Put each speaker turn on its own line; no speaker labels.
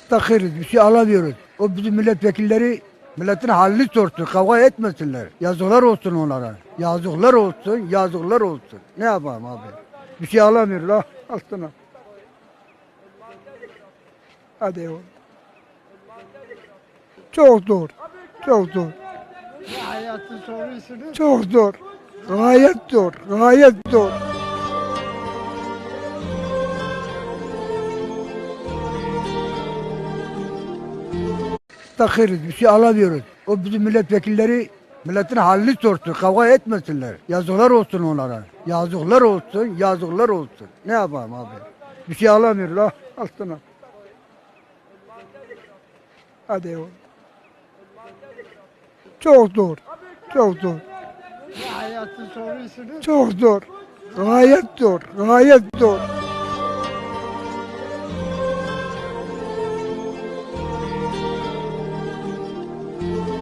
Takırız, bir şey alamıyoruz. O bizim milletvekilleri milletin halini sorsun, kavga etmesinler. Yazıklar olsun onlara. Yazıklar olsun, yazıklar olsun. Ne yapalım abi? Bir şey alamıyoruz. Al sana. Hadi oğlum. Çok zor. Çok zor.
Hayatın sorusunu
Çok zor. Gayet zor. Gayet zor. Takırız, bir şey alamıyoruz. O bizim milletvekilleri milletin halini sorsun, kavga etmesinler. Yazıklar olsun onlara. Yazıklar olsun, yazıklar olsun. Ne yapalım abi? Bir şey alamıyoruz. Al sana. Hadi oğlum. Çok zor. Çok zor.
hayatın sorusunu
Çok zor. Gayet zor. Gayet zor.